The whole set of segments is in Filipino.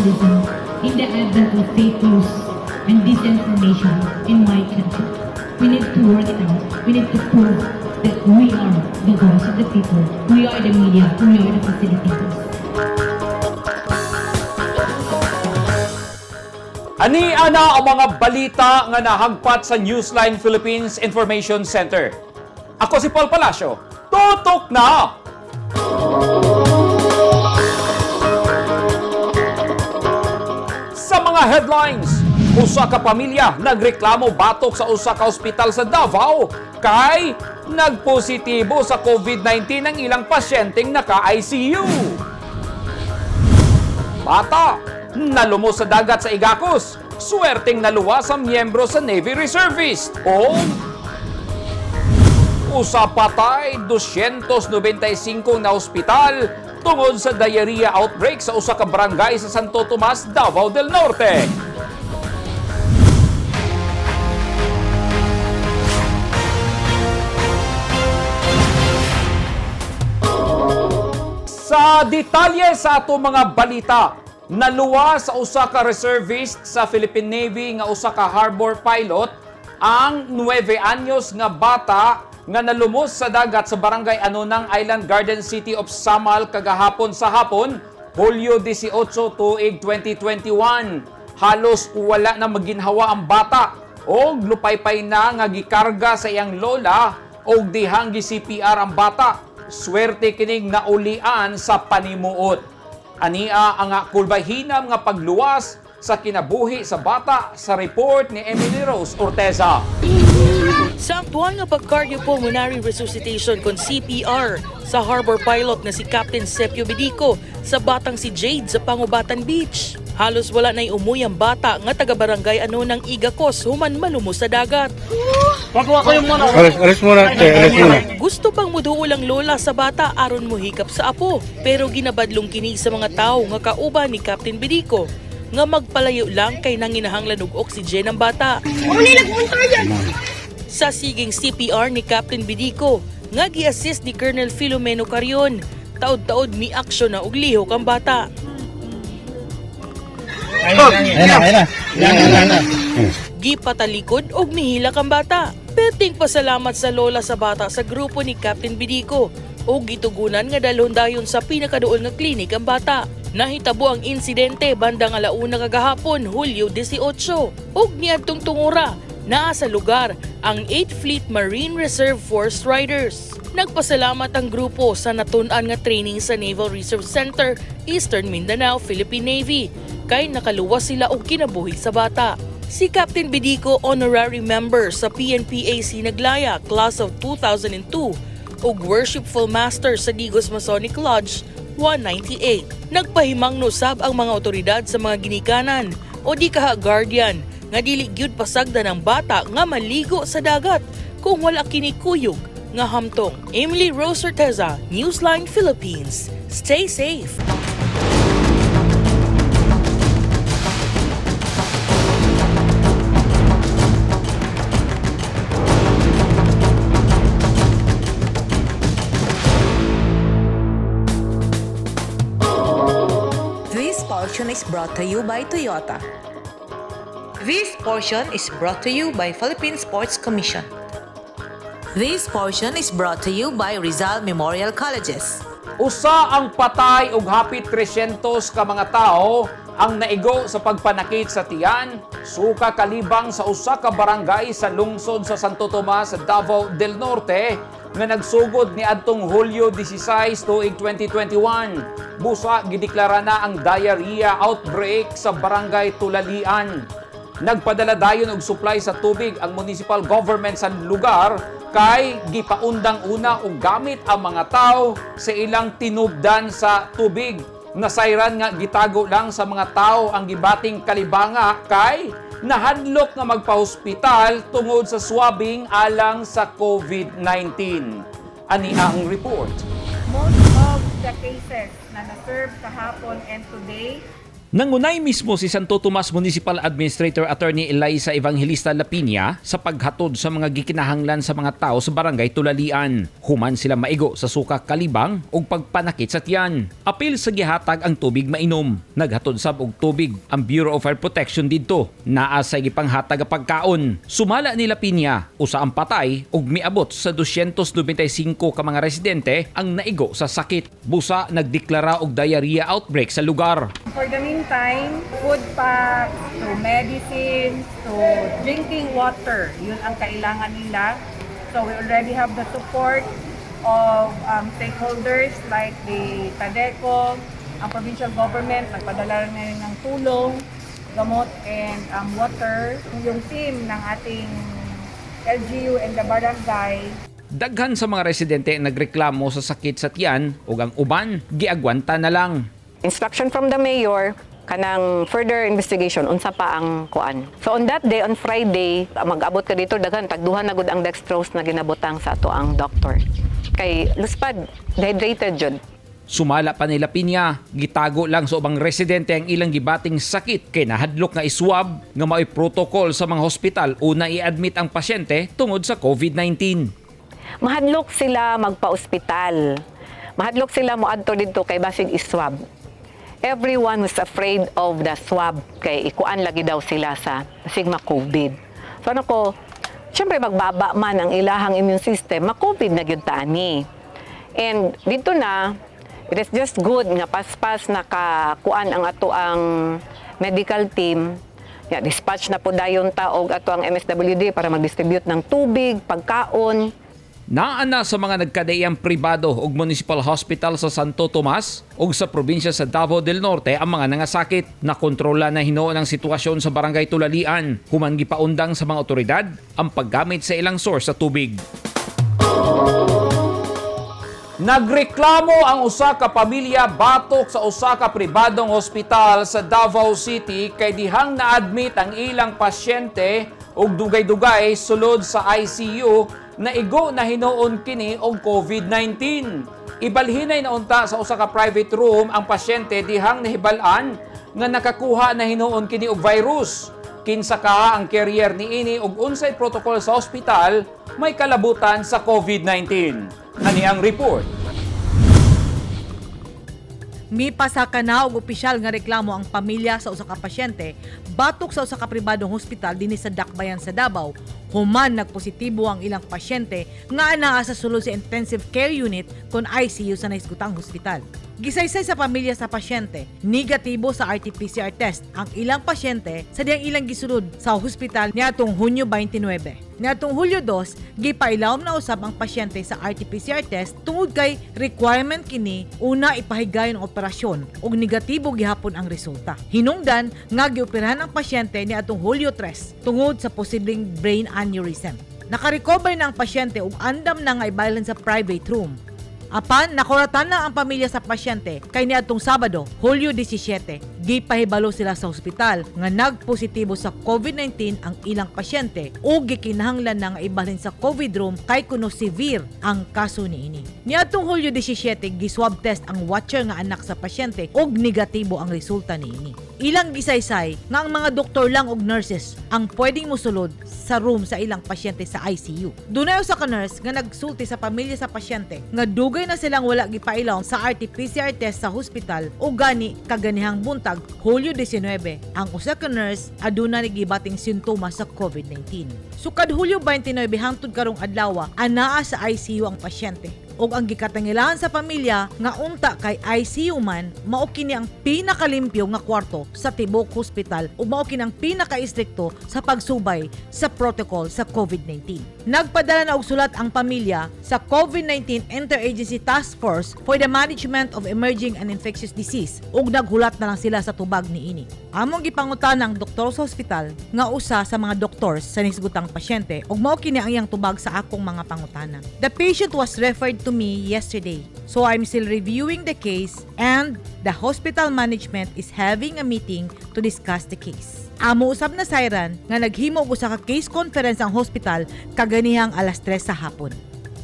journalism in the advent of fake news and disinformation in my country. We need to work it out. We need to prove that we are the voice of the people. We are the media. We are the facilitators. Ania na ang mga balita nga nahagpat sa Newsline Philippines Information Center. Ako si Paul Palacio. Tutok na! Sa mga headlines, usa ka pamilya nagreklamo batok sa usa ka ospital sa Davao kay nagpositibo sa COVID-19 ang ilang pasyenteng naka-ICU. Bata nalumos sa dagat sa Igacos, swerteng naluwas ang miyembro sa Navy Reservist. O usa patay 295 na ospital tungod sa diarrhea outbreak sa usa ka barangay sa Santo Tomas, Davao del Norte. Sa detalye sa ato mga balita, naluwas sa usa ka reservist sa Philippine Navy nga usa ka harbor pilot ang 9 anyos nga bata nga nalumos sa dagat sa barangay Anunang Island, Garden City of Samal kagahapon sa hapon, Hulyo 18, tuig 2021. Halos wala na maginhawa ang bata og lupaypay na nga gikarga sa iyang lola og dihang gi-CPR ang bata. Swerte kining naulian sa panimuot. Ania ang kulbayhinam nga pagluwas sa kinabuhi sa bata sa report ni Emily Rose Orteza. Sa aktual nga pag-cardiopulmonary resuscitation kon CPR sa harbor pilot na si Captain Sepio Bidico sa batang si Jade sa Pangubatan Beach. Halos wala na'y umuy ang bata nga taga-barangay Anunang Igacos human malumos sa dagat. Alis muna. Gusto pang muduol ang lola sa bata aron mohikap sa apo, pero ginabadlong kini sa mga tao nga kauban ni Captain Bidico nga magpalayo lang kay nanginahanglan og oxygen ang bata. Sa siging CPR ni Captain Bidico, nga gi-assist ni Colonel Filomeno Carion, taod-taod mi aksyon na og lihok ang bata. Gipatalikod og mihilak ang bata. Perting pasalamat sa lola sa bata sa grupo ni Captain Bidico og gitugunan nga dalhon dayon sa pinakaduol nga klinik ang bata. Nahitabo ang insidente bandang 1:00 kagahapon, Hulyo 18, ug niadtong tungura naa sa lugar ang 8th Fleet Marine Reserve Force Riders. Nagpasalamat ang grupo sa natun-an nga training sa Naval Reserve Center, Eastern Mindanao, Philippine Navy, kay nakaluwas sila og kinabuhi sa bata. Si Captain Bidico, honorary member sa PNPAC Naglaya, class of 2002, ug worshipful master sa Digos Masonic Lodge 198. Nagpahimang nusab ang mga otoridad sa mga ginikanan o di kaha guardian nga dili gyud pasagdan ang bata nga maligo sa dagat kung wala kini kuyog nga hamtong. Emily Rose Orteza, Newsline Philippines. Stay safe. This portion is brought to you by Toyota. This portion is brought to you by Philippine Sports Commission. This portion is brought to you by Rizal Memorial Colleges. Usa ang patay og hapit 300 ka mga tao ang naigo sa pagpanakit sa tiyan, suka kalibang sa usa ka barangay sa lungsod sa Santo Tomas, Davao del Norte nga nagsugod ni adtong Hulyo 16, tuig 2021. Busa gideklara na ang diarrhea outbreak sa barangay Tulalian. Nagpadala dayon og supply sa tubig ang municipal government sa lugar kay gipaundang una og gamit ang mga tao sa ilang tinubdan sa tubig. Nasayran nga gitago lang sa mga tao ang gibating kalibanga kay nahadlok nga magpa-hospital tungod sa swabbing alang sa COVID-19. Ani ang report. Most of the cases na na-serve kahapon and today Nangunay mismo si Santo Tomas Municipal Administrator Attorney Eliza Evangelista Lapinia sa paghatod sa mga gikinahanglan sa mga tao sa barangay Tulalian. Human sila maigo sa suka kalibang ug pagpanakit sa tiyan. Apil sa gihatag ang tubig mainom. Naghatod sab og tubig ang Bureau of Fire Protection didto. Naa sa gipanghatag ang pagkaon. Sumala ni Lapinia, usa ang patay ug miabot sa 295 ka mga residente ang naigo sa sakit. Busa nagdeklara og diarrhea outbreak sa lugar. For the meantime, food packs, to medicines, to drinking water, yun ang kailangan nila. So we already have the support of stakeholders like the TADECO, ang provincial government, nagpadala na rin ng tulong, gamot and water. Yung team ng ating LGU and the barangay. Daghan sa mga residente nagreklamo sa sakit sa tiyan ug ang uban giagwanta na lang. Instruction from the mayor kanang further investigation unsa pa ang kuan. So on that day, on Friday, mag-abot ka dito daghan tagduha na gud ang dextrose na ginabutang sa ato ang doctor. Kay luspad, dehydrated jud. Sumala pa nila Pinya, gitago lang sa ubang residente ang ilang gibating sakit kay nahadlok nga iswab nga mao'y protocol sa mga hospital una i-admit ang pasyente tungod sa COVID-19. Mahadlok sila magpa-ospital. Mahadlok sila moadto didto kay basig iswab. Everyone was afraid of the swab kay ikuan lagi daw sila sa sigma COVID. So ano ko, syempre magbaba man ang ilahang immune system, ma-COVID na gyud tani. And dito na, it is just good nga paspas nakakuan ang ato ang medical team. Dispatch na po dayon ta og ato ang MSWD para mag-distribute ng tubig, pagkaon. Naana sa mga nagkadaiyang pribado ug municipal hospital sa Santo Tomas ug sa probinsya sa Davao del Norte ang mga nangasakit. Nakontrola na hinuon ang sitwasyon sa barangay Tulalian. Human gipaundang sa mga otoridad ang paggamit sa ilang source sa tubig. Nagreklamo ang usa ka pamilya batok sa usa ka pribadong hospital sa Davao City kay dihang na-admit ang ilang pasyente ug dugay-dugay sulod sa ICU na igo na hinuon kini og COVID-19. Ibalhinay na unta sa usa ka private room ang pasyente dihang nahibal-an nga nakakuha na hinuon kini og virus. Kinsa ka ang carrier niini ug unsay protocol sa ospital may kalabutan sa COVID-19. Ani ang report. Mipasaka na og opisyal nga reklamo ang pamilya sa usa ka pasyente batok sa usa ka pribadong hospital dinhi sa Dakbayan sa Davao. Human nagpositibo ang ilang pasyente nga anaa sa sulod sa intensive care unit kon ICU sa naisgutang hospital. Gisaysay sa pamilya sa pasyente, negatibo sa RT-PCR test ang ilang pasyente sa diyang ilang gisulod sa hospital niadtong Hunyo 29. Niadtong Hulyo 2, gipailawom na usab ang pasyente sa RT-PCR test tungod kay requirement kini una ipahigayon ang operasyon ug negatibo gihapon ang resulta. Hinungdan nga gioperahan ang pasyente niadtong Hulyo 3 tungod sa posibleng brain aneurysm. Nakarecover na ang pasyente ug andam na nga ibalhin sa private room. Apan, nakuratan na ang pamilya sa pasyente kay niadtong Sabado, Hulyo 17, gipahibalo sila sa ospital nga nagpositibo sa COVID-19 ang ilang pasyente ug gikinahanglan na nga ibalhin sa COVID room kay kuno severe ang kaso niini. Niadtong Hulyo 17, giswab test ang watcher nga anak sa pasyente ug negatibo ang resulta niini. Ilang gisaysay nga ang mga doktor lang ug nurses ang pwedeng mosulod sa room sa ilang pasyente sa ICU. Dunay usa ka nurse nga nagsulti sa pamilya sa pasyente nga dugay na silang wala gipailaw sa RT-PCR test sa hospital ug gani kaganihang buntag Hulyo 19 ang usa ka nurse aduna gibating sintomas sa COVID-19. Sukad Hulyo 29 hangtod karong adlaw anaa sa ICU ang pasyente. Og ang gikatangilahan sa pamilya nga unta kay ICU man mao kini ang pinakalimpyo nga kwarto sa tibok hospital ug mao kini ang pinaka-istrikto sa pagsubay sa protocol sa COVID-19. Nagpadala na og sulat ang pamilya sa COVID-19 Interagency Task Force for the Management of Emerging and Infectious Disease ug naghulat na lang sila sa tubag niini. Among gipangutan ng doktor sa hospital nga usa sa mga doktors sa nisgutang pasyente ug mao kini ang iyang tubag sa akong mga pangutana. The patient was referred to me yesterday. So I'm still reviewing the case and the hospital management is having a meeting to discuss the case. Amo usab na sayran nga naghimo og usa ka case conference ang hospital kaganihang alas 3 sa hapon.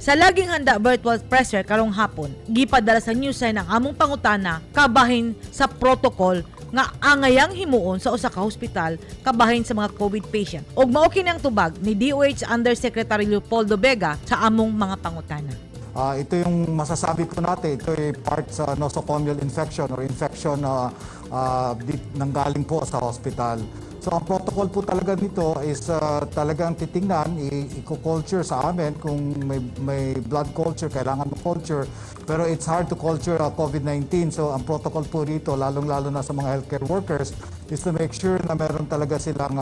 Sa laging handa virtual presser karong hapon, gipadala sa Newsline ang among pangutana kabahin sa protocol nga angayang himuon sa usa ka hospital kabahin sa mga COVID patient. Og mao kini ang tubag ni DOH Undersecretary Leopoldo Vega sa among mga pangutana. Ito yung masasabi po natin, ito ay part sa nosocomial infection or infection na nanggaling po sa hospital. So ang protocol po talaga nito is talagang titingnan, i-culture sa amin kung may blood culture, kailangan culture. Pero it's hard to culture COVID-19. So ang protocol po dito, lalong-lalo na sa mga healthcare workers, is to make sure na meron talaga silang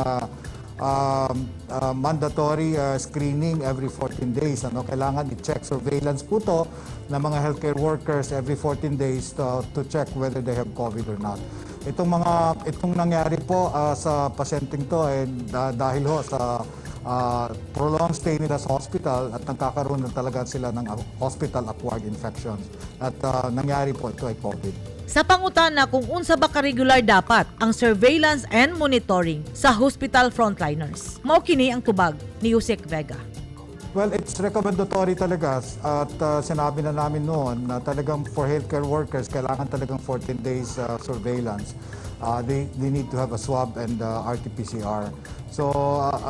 mandatory screening every 14 days. Kailangan i-check surveillance po to ng mga healthcare workers every 14 days to check whether they have COVID or not. Itong nangyari po sa pasyenteng to dahil ho sa prolonged stay nila sa hospital at nagkakaroon na talaga sila ng hospital-acquired infections. At nangyari po ito ay COVID. Sa pangutana kung unsa ba ka-regular dapat ang surveillance and monitoring sa hospital frontliners. Mao kini ang tubag ni Yusek Vega. Well, it's recommendatory talaga at sinabi na namin noon na talagang for healthcare workers, kailangan talagang 14 days surveillance. They need to have a swab and RT-PCR. So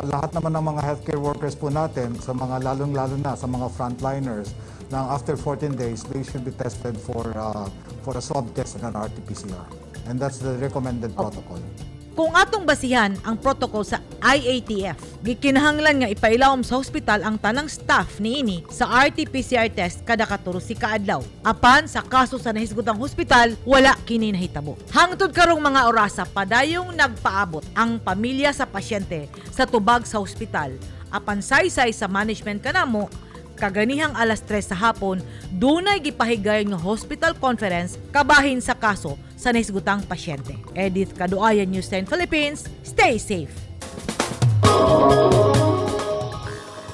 lahat naman ng mga healthcare workers po natin, sa mga lalong-lalo na sa mga frontliners, na after 14 days, they should be tested for a swab test and an RT-PCR. And that's the recommended protocol. Kung atong basihan ang protocol sa IATF, gikinahanglan nga ipailawom sa hospital ang tanang staff niini sa RT-PCR test kada ka-12 adlaw. Apan sa kaso sa nahisgotang hospital, wala kini nahitabo. Hangtod karong mga orasa padayong nagpaabot ang pamilya sa pasyente sa tubag sa hospital. Apan saysay sa management kanamo, kaganihang alas 3 sa hapon, dunay gipahigay nga hospital conference kabahin sa kaso sa nahisgutang pasyente. Edith Kaduayan, Newsline Philippines, stay safe.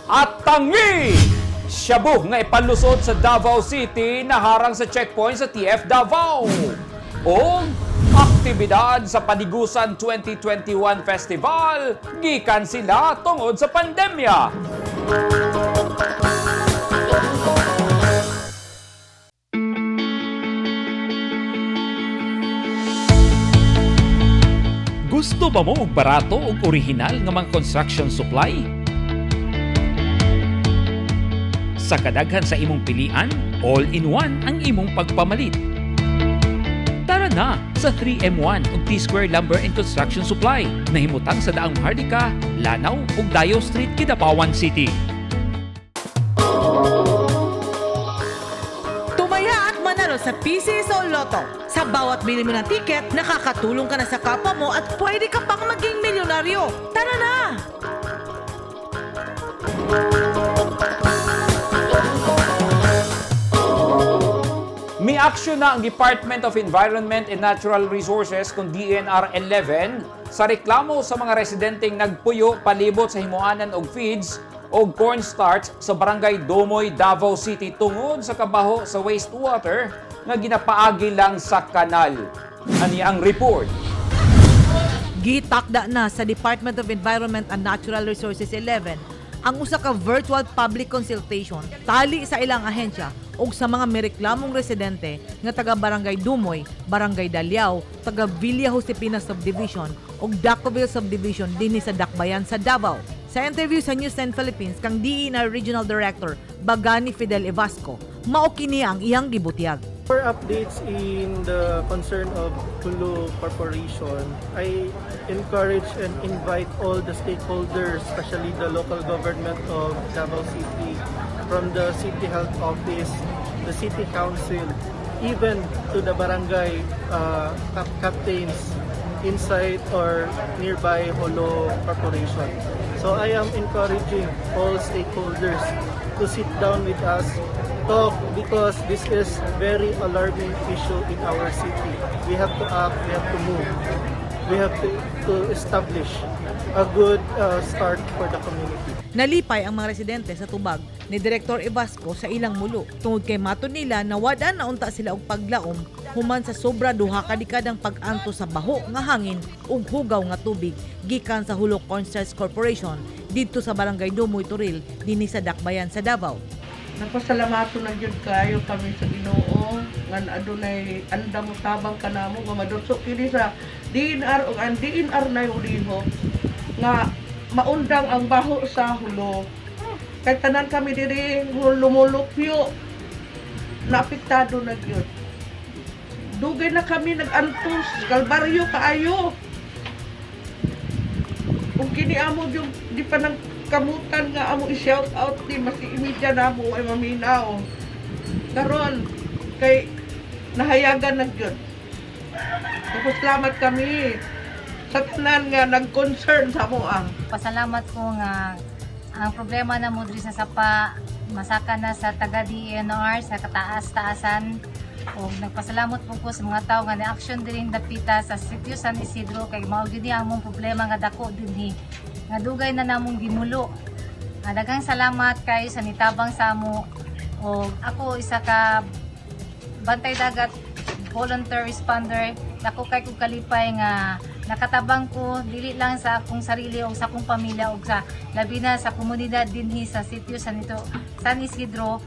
At tangi! Shabu nga ipalusot sa Davao City na harang sa checkpoint sa TF Davao. O aktibidad sa Panigusan 2021 Festival, gikan sila tungod sa pandemya. Gusto ba mo og barato ug orihinal nga mga construction supply? Sa kadaghan sa imong pilian, all-in-one ang imong pagpamalit. Tara na sa 3M1 ug T-Square Lumber and Construction Supply na himutang sa daang Hardika, Lanao ug Dayo Street, Kidapawan City. Sa PCS o Lotto. Sa bawat bili mo ng ticket, nakakatulong ka na sa kapwa mo at pwede ka pang maging milyonaryo. Tara na! May aksyon na ang Department of Environment and Natural Resources kung DNR 11 sa reklamo sa mga residenteng nagpuyo palibot sa himuanan og feeds o cornstarch sa Barangay Domoy, Davao City tungod sa kabaho sa wastewater nga ginapaagi lang sa kanal. Ani ang report. Gitakda na sa Department of Environment and Natural Resources 11 ang usa ka virtual public consultation tali sa ilang ahensya ug sa mga mireklamong residente nga taga Barangay Dumoy, Barangay Daliao, taga Villa Josepina Subdivision ug Dacoville Subdivision dinhi sa Dakbayan sa Davao. Sa interview sa Newsline Philippines kang DENR Regional Director Bagani Fidel Evasco, mao kini ang iyang gibutiag. For updates in the concern of Hulu Corporation, I encourage and invite all the stakeholders, especially the local government of Davao City, from the City Health Office, the City Council, even to the barangay captains inside or nearby Hulu Corporation. So I am encouraging all stakeholders to sit down with us, talk, because this is very alarming issue in our city. We have to act, we have to move, we have to establish a good start for the community. Nalipay ang mga residente sa tubag ni Director Evasco sa ilang mulo tungod kay matud nila na wada na unta sila og paglaom human sa sobra duha ka dekadang pag-anto sa baho nga hangin ug hugaw nga tubig gikan sa Hulu Cornstarch Corporation didto sa Barangay Dumoy, Turil dinhi sa Dakbayan sa Davao. Napasalamato na gyud kayo kami sa Ginoo nga adunay andam mo tabang kanamo nga madutso kini sa DNR ug ang DNR na yung lihok nga maundang ang baho sa hulo. Kay tanan kami diri lumulupyo. Naapektado na gyud. Dugay na kami nag-antos, kalbaryo kaayo. Kung kini amo yung di pa nang kamutan nga amo i-shout out ni masi imidya na mo ay maminaw. Karon kay nahayagan na gyud. Salamat kami sa tanan nga nag-concern sa mo ang. Pasalamat ko nga ang problema na mo diri sa sapa masaka na sa taga DNR sa kataas-taasan o nagpasalamat po ko sa mga tao nga ni-action din dapita sa sitio San Isidro kay mao gyud ni among problema nga dako dinhi nga dugay na namong gimulo. Daghang salamat kayo sa nitabang sa amo o ako isa ka bantay dagat volunteer responder. Dako kay kog kalipay nga nakatabang ko dili lang sa akong sarili o sa akong pamilya o sa labi na sa komunidad dinhi sa sitio San Isidro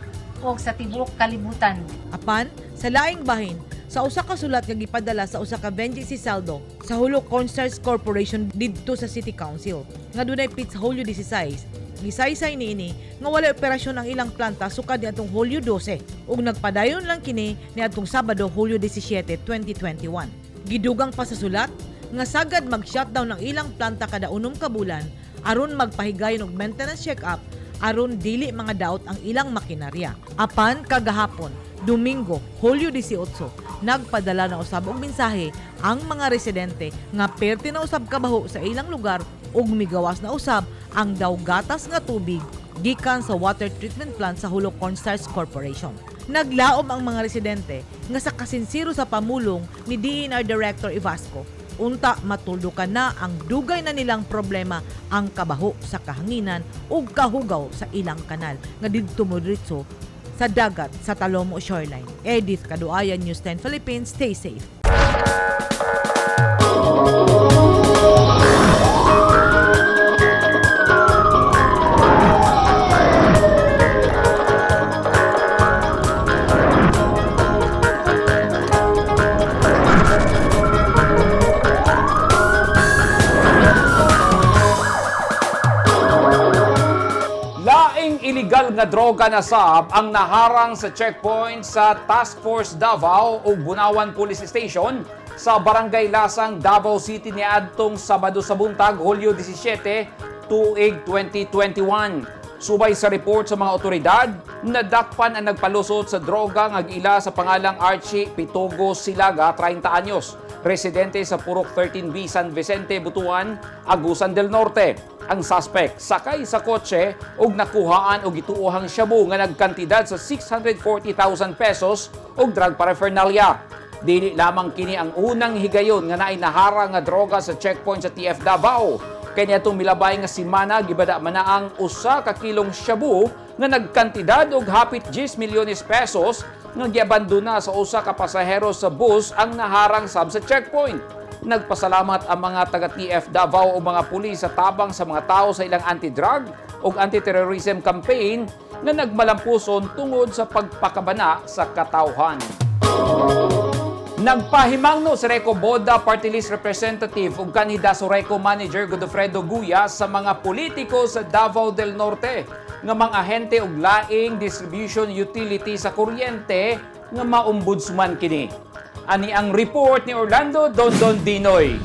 o sa tibuok kalibutan. Apan, sa laing bahin, sa usa ka sulat nga gipadala sa usa ka Benji Saldo sa Hulo Cornstarch Corporation didto sa City Council nga dunay pits Hulyo 16. Gisaysay niini nga walay operasyon ang ilang planta sukad niadtong Hulyo 12 ug nagpadayon lang kini niadtong Sabado Hulyo 17, 2021. Gidugang pa sa sulat nga sagad mag-shutdown ng ilang planta kada 6 ka bulan aron magpahigayon og maintenance check-up aron dili mga daot ang ilang makinarya. Apan kagahapon Domingo, Hulyo 18, nagpadala na usab og mensahe ang mga residente nga perti na usab kabaho sa ilang lugar ug migawas na usab ang daw gatas nga tubig gikan sa water treatment plant sa Hulo Cornstarch Corporation. Naglaom ang mga residente nga sa kasinsiro sa pamulong ni DNR Director Ivasco, unta matuldukan na ang dugay na nilang problema ang kabaho sa kahanginan ug kahugaw sa ilang kanal nga didto diretso sa dagat sa Talomo Shoreline. Edith Kaduayan, Newsline Philippines, stay safe. Illegal nga droga na sab ang naharang sa checkpoint sa Task Force Davao o Bunawan Police Station sa Barangay Lasang, Davao City niadtong Sabado sa buntag, Hulyo 17, tuig 2021. Subay sa report sa mga otoridad, nadakpan ang nagpalusot sa droga nga gila sa pangalang Archie Pitogo Silaga, 30 anyos, residente sa Purok 13B, San Vicente, Butuan, Agusan del Norte. Ang suspect sakay sa kotse ug nakuhaan og gituohang shabu nga nagkantidad sa 640,000 pesos og drug paraphernalia. Dili lamang kini ang unang higayon nga naay naharang nga droga sa checkpoint sa TF Davao. Kay niadtong milabay nga semana gibada man na ang 1 ka kilong shabu nga nagkantidad og hapit 10 milyones pesos nga giabandona sa usa ka pasahero sa bus ang naharang sab sa checkpoint. Nagpasalamat ang mga taga-TF Davao o mga pulis sa tabang sa mga tao sa ilang anti-drug o anti-terrorism campaign na nagmalampuson tungod sa pagpakabana sa katawhan. Nagpahimangno si Reco Boda Party List Representative ug kanida Sureco Manager Godofredo Guya sa mga politiko sa Davao del Norte nga mga ahente og laing distribution utility sa kuryente nga maombudsman kini. Ani ang report ni Orlando Dondon Dinoy.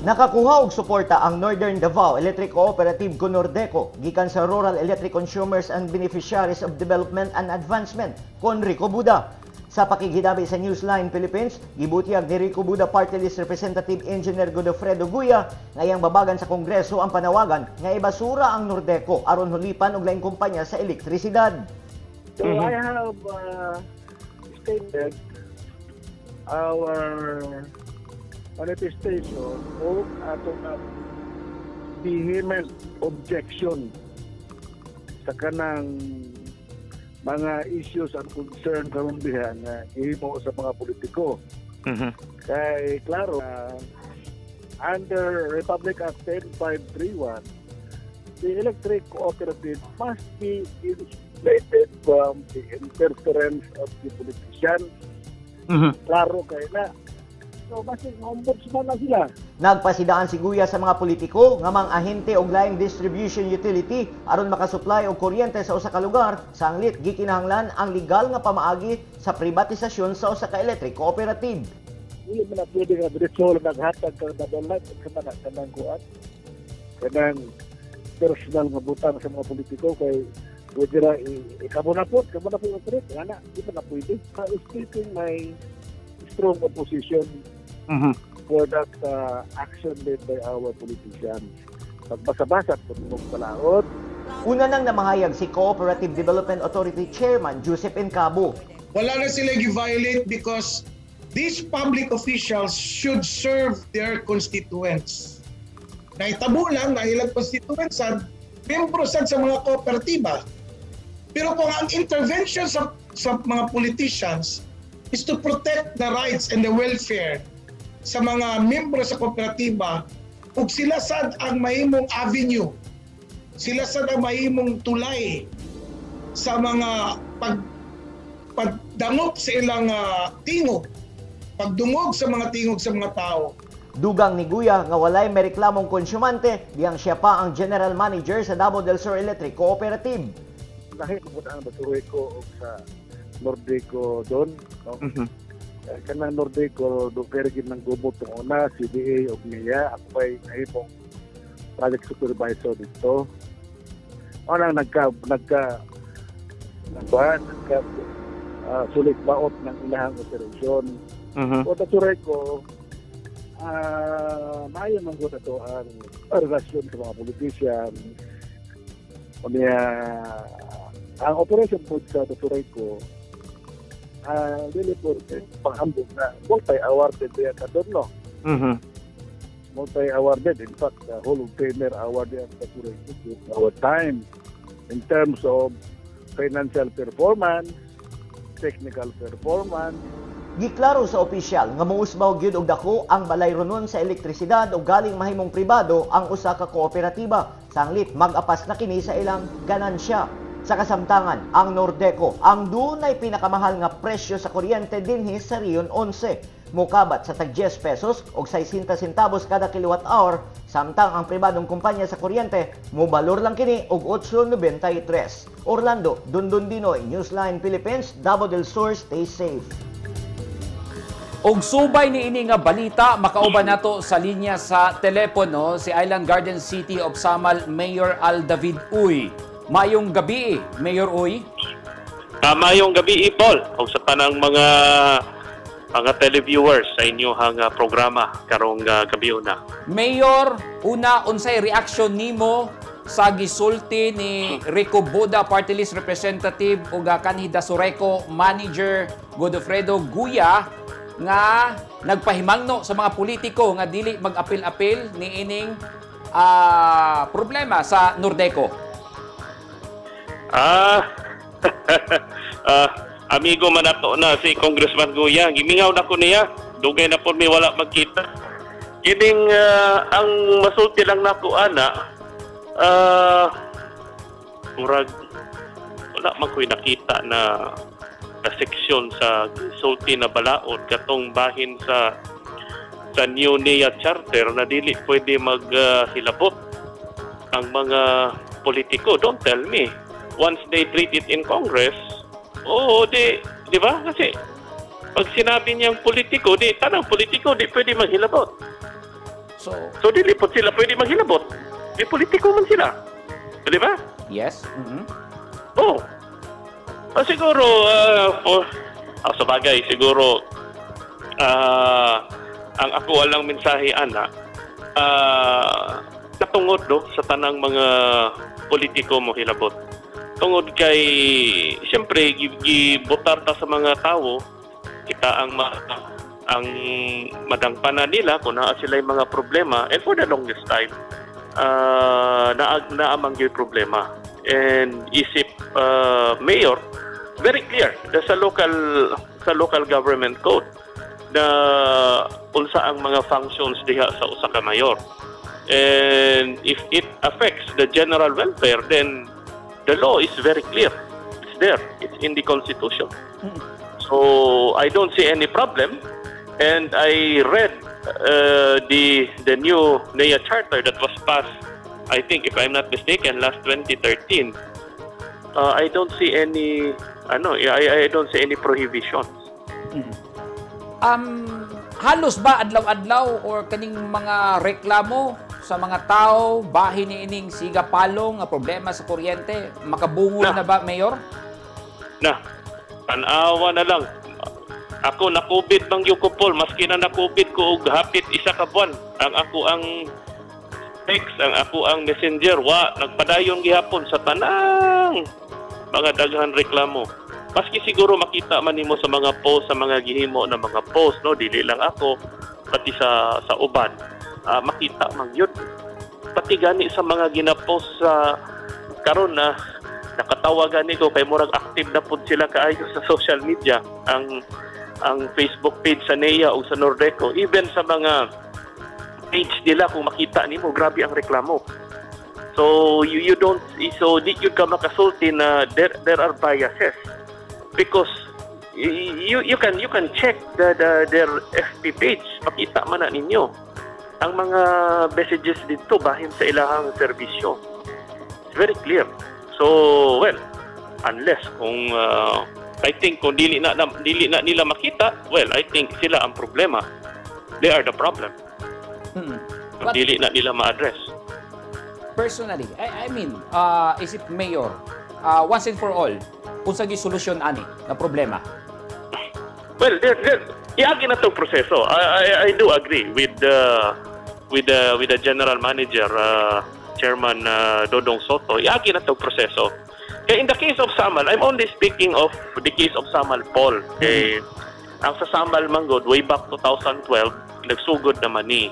Nakakuha og suporta ang Northern Davao Electric Cooperative Conordeco gikan sa Rural Electric Consumers and Beneficiaries of Development and Advancement kon Rico Buda. Sa pakikidabi sa Newsline Philippines, gibutyag ni Rico Buda Party List Representative Engineer Godofredo Guya ngayang babagan sa Kongreso ang panawagan nga ibasura ang Nordeco aron hulipan og laing kumpanya sa elektrisidad. So I have stated our manifestation o atong vehement objection sa kanang mga issues and concern karon diha nga ihimo sa mga politiko. Kay klaro under Republic Act 10531 the electric cooperative must be insulated from the interference of the politicians. Klaro kayo na. So, basig ombudsman na sila. Nagpasidaan si Guya sa mga politiko nga mga ahente og laing distribution utility aron makasupply og kuryente sa usa ka lugar. Sanglit gikinahanglan ang legal nga pamaagi sa privatisasyon sa usa ka electric cooperative. Hindi mo na pwede nga diretso naghatag kang nabalat at kanang kuat. Kanang personal nga butang sa mga politiko kay pwede na ikabunapot yung trip. Nga na, hindi pa na pwede. Stating my strong opposition for that action made by our politicians. Pagbasa-basa po itong palaot. Una nang namahayag si Cooperative Development Authority Chairman Joseph Encabo. Wala na sila gi-violate because these public officials should serve their constituents. Naitabo lang na ilang constituents membro sa mga kooperatiba. Pero kung ang intervention sa mga politicians is to protect the rights and the welfare sa mga membro sa kooperatiba, ug sila sad ang mahimong avenue, sila sad ang mahimong tulay sa mga pagdangop sa ilang tingog, pagdungog sa mga tingog sa mga tao. Dugang ni Guya nga walay may reklamong konsyumante, diyang siya pa ang General Manager sa Davao del Sur Electric Cooperative. Dahil mo ang Basureco o sa Nordeco doon, no? Kanang Nordeco do pergin ng gubot ng una, CDA o NIA, ako ba'y nahimong project supervisor dito. O nang sulit baot ng ilahang operasyon. O Basureco, maayon man ko na ito ang relasyon sa mga politician. O niya, ang operation po sa Basureco, really po, panghambog na multi-awarded yan ka doon, no? Multi-awarded. In fact, Hall of Famer award yan sa Basureco. Our time in terms of financial performance, technical performance. Giklaro sa opisyal nga muusbaw gyud og dako ang balay runon sa elektrisidad ug galing mahimong pribado ang usa ka kooperatiba. Sanglit mag-apas na kini sa ilang ganansya. Sa kasamtangan, ang Nordeco ang dunay pinakamahal nga presyo sa kuryente dinhi sa Rion 11. Mukabat sa tag 10 pesos og 60 centavos kada kilowatt hour, samtang ang pribadong kumpanya sa kuryente mobalor lang kini og 8.93. Orlando, Dundun Dinoy, Newsline Philippines, Davao del Sur, stay safe. Og subay ni ini nga balita, makauban nato sa linya sa telepono si Island Garden City of Samal Mayor Al David Uy. Mayong gabi, Mayor Uy. Mayong gabi, Paul. O sa tanang mga televiewers sa inyong programa karong gabi una. Mayor, una unsay reaction nimo sa gisulti ni Rico Boda, Party List Representative ug kanhi Dasureco Manager Godofredo Guya nga nagpahimangno sa mga politiko nga dili mag-apil-apil ni ining problema sa Nordeco? Amigo man nato na si Congressman Guya, gimingaw na ko niya, dugay na po may wala magkita. Kining ang masulti lang nako ana, murag wala man ko'y nakita na seksyon sa sulti na balaod katong bahin sa New NIA Charter na dili pwede maghilabot ang mga politiko. Don't tell me. Once they treat it in Congress, di ba? Kasi pag sinabi niyang politiko, tanang politiko, di pwede maghilabot. So dili po sila pwede maghilabot. Di politiko man sila. Di ba? Yes. Siguro, sa bagay, siguro, ang ako walang mensahe, ana, katungod sa tanang mga politiko mo hilabot. Tungod kay, siyempre, gibotar ta sa mga tao, kita ang madangpanan nila kung naa sila yung mga problema, and for the longest time, naamang yung problema. And isip mayor, very clear sa local government code na unsa ang mga functions diha sa usa ka mayor. And if it affects the general welfare, then the law is very clear. It's there. It's in the Constitution. So I don't see any problem. And I read the new NEA Charter that was passed, I think, if I'm not mistaken, last 2013. I don't see any, I don't see any prohibitions. Halos ba adlaw-adlaw or kaning mga reklamo sa mga tao bahin ni ining sigapalong nga problema sa kuryente makabungol na ba, Mayor? Na, tanawa na lang. Ako na-COVID bang Yukopol, maski na na-COVID ko og hapit isa ka buwan. Ang ako ang text, ang ako ang messenger, nagpadayon gihapon sa tanang mga daghan reklamo. Maski siguro makita man nimo sa mga post, sa mga gihimo na mga post, no, dili lang ako pati sa uban. Makita man yun. Pati gani sa mga gina-post sa karon na nakatawagan niko kay murag active na pud sila kaayo sa social media. Ang Facebook page sa NEA o sa Nordeco, even sa mga page nila, kung makita nimo, grabe ang reklamo. So you don't, so di yun ka makasulti na there are biases because you can check their FB page, makita man na ninyo ang mga messages dito bahin sa ilahang serbisyo. It's very clear. So well, unless kung I think kung dili na nila makita, well, I think sila ang problema. They are the problem. Kung dili na nila ma-address. Personally, I mean, isip Mayor, once and for all, kung sa solusyon ani na problema? Well, iagi na itong proseso. I do agree with the General Manager, Chairman Dodong Soto. Iagi na itong proseso. In the case of Samal, I'm only speaking of the case of Samal Paul. Ang sa Samal Manggod, way back 2012, nagsugod naman ni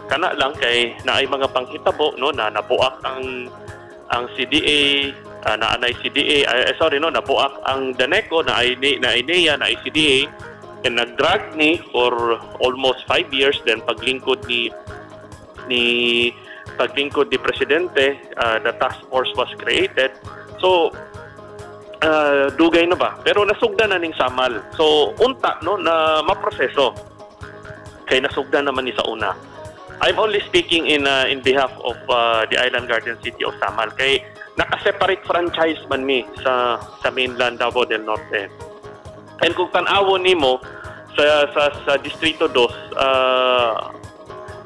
kana lang kay na ay mga panghitabo no na nabuak ang CDA, naanay CDA, nabuak ang Daneco na ay NEA na ay CDA, and nagdrag ni for almost 5 years. Then paglingkod ni Presidente, the task force was created. So, dugay na ba? Pero nasugdan na ning Samal. So, unta no na maproseso. Kay nasugdan naman ni sa una. I'm only speaking in behalf of the Island Garden City of Samal. Kay naka-separate franchise man mi sa mainland Davao del Norte. And kung tan-awon nimo sa Distrito 2,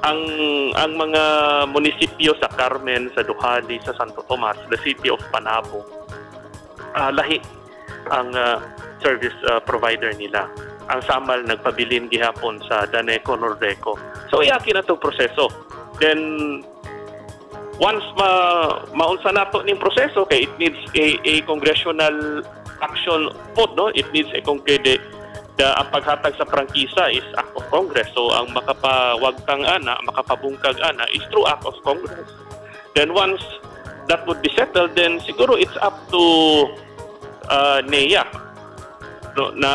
ang mga munisipyo sa Carmen, sa Duhali, sa Santo Tomas, the city of Panabo, lahi ang service provider nila. Ang Samal nagpabilin gihapon sa Daneco, Nordeco. So iaki na 'tong proseso. Then once maunsa nato ning proseso, kay it needs a congressional action po, no? It needs a concrete ang paghatag sa prangkisa is act of Congress. So ang makapawagtang ana, makapabungkag ana is through act of Congress. Then once that would be settled, then siguro it's up to NEA no, na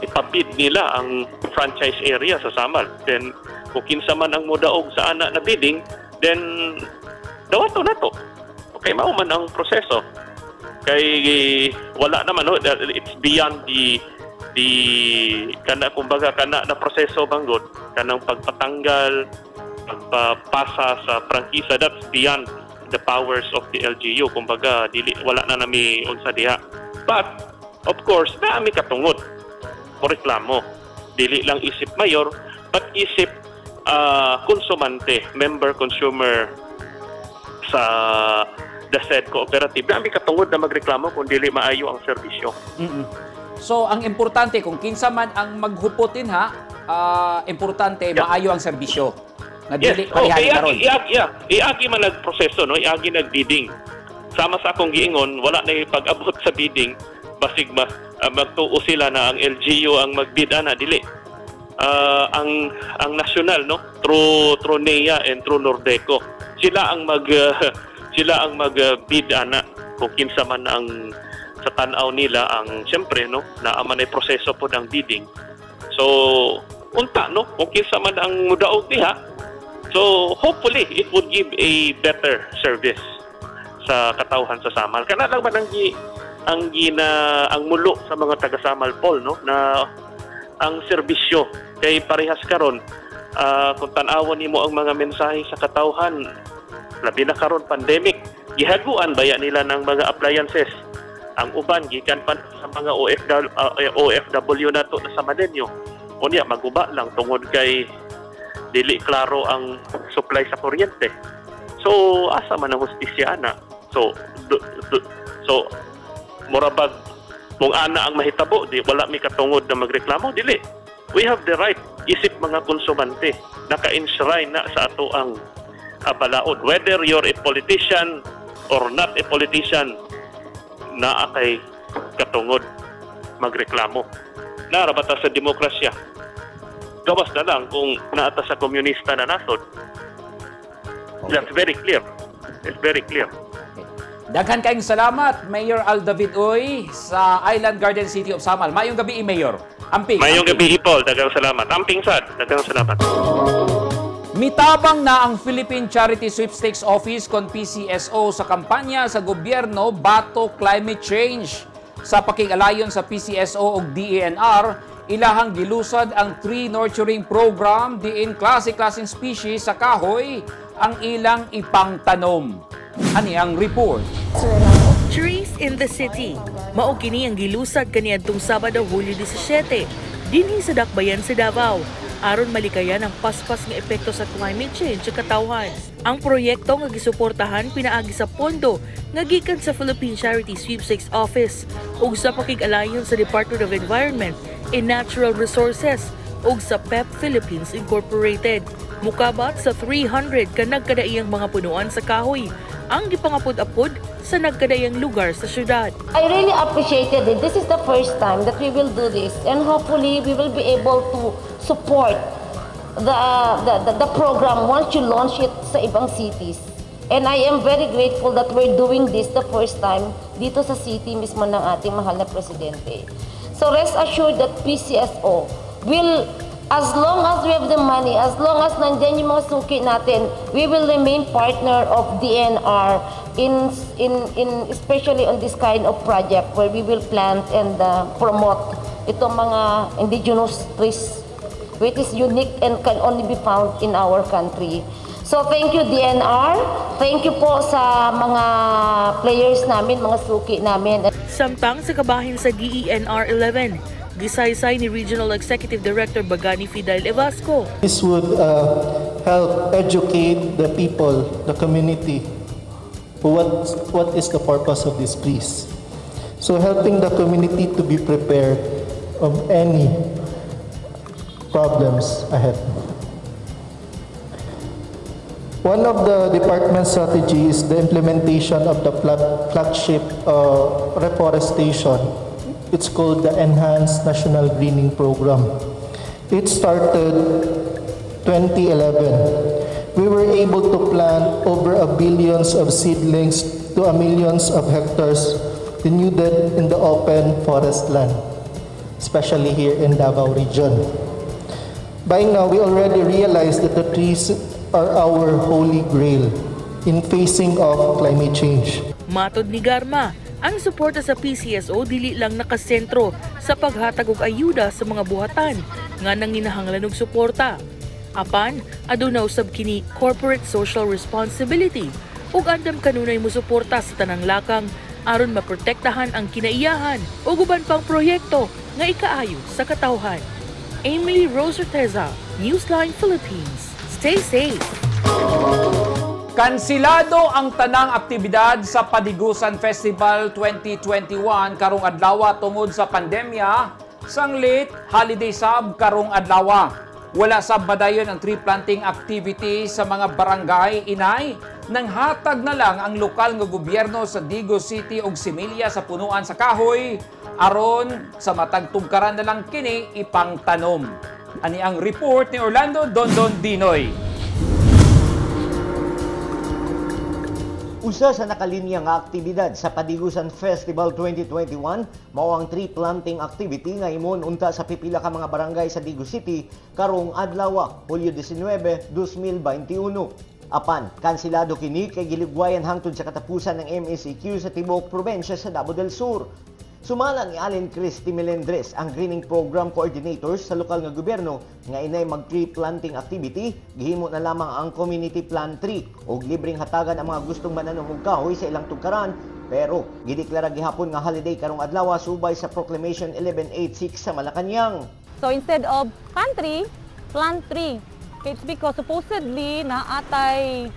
ipabid nila ang franchise area sa Samal. Then kung kinsa man ang modaog sa ana na bidding, then dawato na to. Okay, mao man ang proseso. Kay wala naman, no? It's beyond the kumbaga na proseso banggod kanang pagpatanggal, pagpapasa sa prangkisa, that's beyond the powers of the LGU. Kumbaga wala na nami unsa diha. But of course naami katungod o reklamo, dili lang isip mayor but isip konsumante, member consumer sa the said cooperative. Naami katungod na magreklamo kung dili maayo ang serbisyo. So, ang importante, kung kinsa man ang maghupotin importante, maayo ang serbisyo. Yes, iagi man nagproseso, no? Iagi nagbidding. Sama sa akong giingon, wala na pag-abot sa bidding, basig magtuo sila na ang LGU ang magbid ana, dili. Ang national, no? Through NEA and through Nordeco. Sila ang magbid ana kung kinsa man ang sa tanaw nila ang siyempre no na aman ay proseso po ng bidding. So unta no kung kinsa man ang mudaog diha, So hopefully it would give a better service sa katawhan sa Samal. Kana lang man ang mulo sa mga taga Samal Pol, no, na ang serbisyo kay parehas karon kung tan-awon nimo ang mga mensahe sa katawhan, labi na karon pandemic, gihaguan baya nila ng mga appliances. Ang uban gikan pa sa mga OFW na to sa Malenyo. Unya maguba lang tungod kay dili klaro ang supply sa kuryente. So asa man ang hustisya ana? So murabag kung ana ang mahitabo, di wala mi katungod na magreklamo, dili. We have the right, isip mga konsumante, naka-enshrine na sa ato ang balaod. Whether you're a politician or not a politician, naa kay katungod magreklamo. Narabata sa demokrasya. Gawas na lang kung naata sa komunista na nasod. That's very clear. It's very clear. Daghan kayong salamat, Mayor Al David Uy sa Island Garden City of Samal. Mayong gabi, Mayor. Amping. Mayong gabi, Paul. Dagang salamat. Amping sad. Dagang salamat. Mitabang na ang Philippine Charity Sweepstakes Office kon PCSO sa kampanya sa gobyerno bato climate change. Sa pakig-alayon sa PCSO ug DENR, ilahang gilusad ang tree nurturing program diin klase-klaseng species sa kahoy ang ilang ipangtanom. Ani ang report. Trees in the City. Mao kini ang gilusad kaniadtong Sabado, Hulyo 17, dinhi sa Dakbayan sa Davao, aron malikayan ang paspas nga epekto sa climate change sa katawhan. Ang proyekto nga gisuportahan pinaagi sa pondo nga gikan sa Philippine Charity Sweepstakes Office ug sa pakig-alayon sa Department of Environment and Natural Resources ug sa PEP Philippines Incorporated. Mukabat sa 300 ka nagkadaiyang mga punuan sa kahoy ang gipangapod-apod sa nagkadaiyang lugar sa syudad. I really appreciated it. This is the first time that we will do this, and hopefully we will be able to support the program once you launch it sa ibang cities. And I am very grateful that we're doing this the first time dito sa city mismo ng ating mahal na presidente. So rest assured that PCSO will, as long as we have the money, as long as nandyan yung mga suki natin, we will remain partner of DNR in especially on this kind of project where we will plant and promote itong mga indigenous trees which is unique and can only be found in our country. So thank you DNR, thank you po sa mga players namin, mga suki namin. Samtang sa kabahin sa DENR 11, gisaysay ni Regional Executive Director Bagani Fidel Evasco. This would help educate the people, the community, what is the purpose of this trees. So helping the community to be prepared of any problems ahead. One of the department strategies is the implementation of the flagship reforestation. It's called the Enhanced National Greening Program. It started 2011. We were able to plant over 1 billion of seedlings to 1 million of hectares denuded in the open forest land, especially here in Davao region. By now, we already realize that the trees are our holy grail in facing off climate change. Matod ni Garma, ang suporta sa PCSO dili lang nakasentro sa paghatag og ayuda sa mga buhatan nga nanginahanglan og suporta. Apan, aduna usab kini corporate social responsibility ug andam kanunay mosuporta sa tanang lakang aron maprotektahan ang kinaiyahan ug uban pang proyekto nga ikaayo sa katawhan. Emily Rose Orteza, Newsline Philippines. Stay safe. Kansilado ang tanang aktibidad sa Padigusan Festival 2021 karong adlaw tungod sa pandemya, sanglit holiday sab karong adlaw. Wala sab madayon ang tree planting activity sa mga barangay inay nang hatag na lang ang lokal nga gobyerno sa Digos City ug Similya sa punuan sa kahoy aron sa matag tugkaran na lang kini ipangtanom. Ani ang report ni Orlando Dondon Dinoy. Usa sa nakalinya nga aktibidad sa Padigusan Festival 2021 mao ang tree planting activity nga imon unta sa pipila ka mga barangay sa Digo City karong adlaw Hulyo 19, 2021. Apan, kansilado kini kay giligwayan hangtod sa katapusan ng MECQ sa tibuok probensya sa Davao del Sur. Sumala ni Allen Christy Melendres, ang Greening Program Coordinator sa lokal nga gobyerno, nga inay mag-tree planting activity, gihimo na lamang ang community plant tree o libreng hatagan ang mga gustong mananong og kahoy sa ilang tugkaran, pero gideklara gihapon nga holiday karong adlaw subay sa Proclamation 1186 sa Malacañang. So instead of country, plant tree. It's because supposedly na atay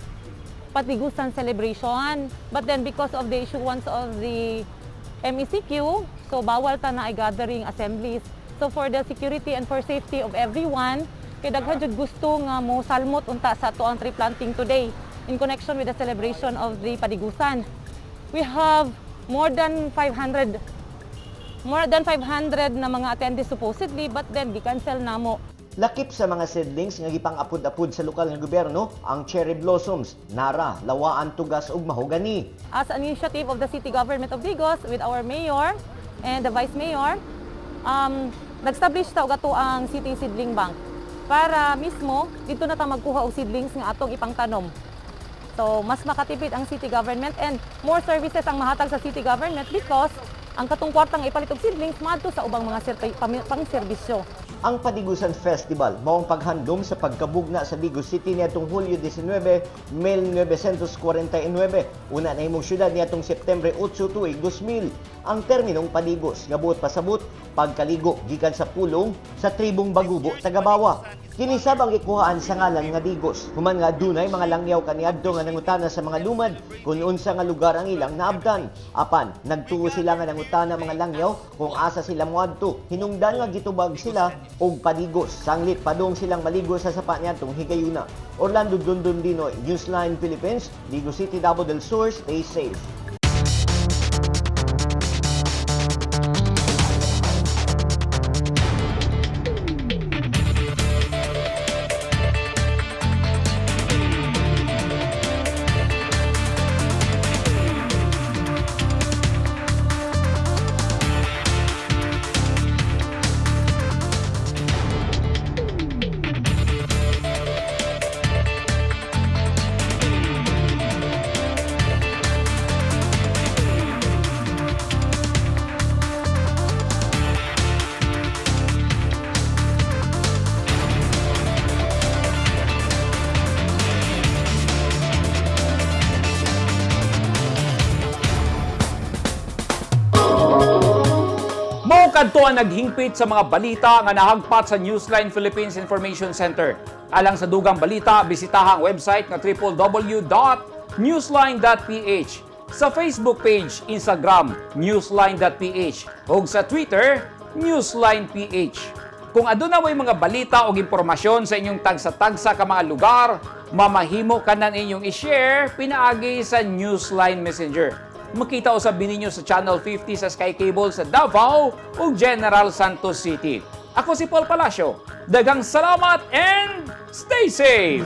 Patigusan celebration, but then because of the issuance of the MECQ, so bawal ta na ay gathering assemblies. So for the security and for safety of everyone, kay daghan jud gusto nga mo salmot unta sa ato ang tree planting today in connection with the celebration of the Patigusan. We have more than 500 na mga attendees supposedly, but then gi-cancel namo. Lakip sa mga seedlings nga gipang-apod-apod sa lokal nga gobyerno ang cherry blossoms, nara, lawaan, tugas ug mahogani. As an initiative of the City Government of Digos with our mayor and the vice mayor, nag-establish ta og ato ang City Seedling Bank para mismo dito na ta magkuha og seedlings nga atong ipangtanom. So mas makatipid ang city government and more services ang mahatag sa city government because ang katong kwartang ipalit og seedlings madto sa ubang mga pang-serbisyo. Ang Padigusan Festival mao ang paghandom sa pagkabugna sa Digo City niadtong Hulyo 19, 1949. Una na himong syudad niadtong Setyembre 8 tuig 2000. Ang terminong Padigos nga buot pasabot pagkaligo gikan sa pulong sa tribong Bagubo, Tagabawa. Kini sabang gikuhaan sa ngalan nga Digos. Human nga dunay mga langyaw kaniadto nga nangutana sa mga lumad kung unsa nga lugar ang ilang naabdan. Apan nagtuo sila nga nangutana mga langyaw kung asa sila moadto. Hinungdan nga gitubag sila og Padigos. Sanglit padong silang maligo sa sapa niadtong higayuna. Orlando Dondondino, Newsline Philippines, Digo City, Davao del Sur. Stay safe. Kadto ang naghingpit sa mga balita nga nahagpat sa Newsline Philippines Information Center. Alang sa dugang balita, bisitaha ang website nga www.newsline.ph. Sa Facebook page, Instagram, newsline.ph. O sa Twitter, newsline.ph. Kung aduna way mga balita o impormasyon sa inyong tagsa-tagsa ka mga lugar, mamahimo kanan inyong i-share pinaagi sa Newsline Messenger. Makita usab ninyo sa Channel 50 sa Sky Cable sa Davao ug General Santos City. Ako si Paul Palacio. Daghang salamat and stay safe!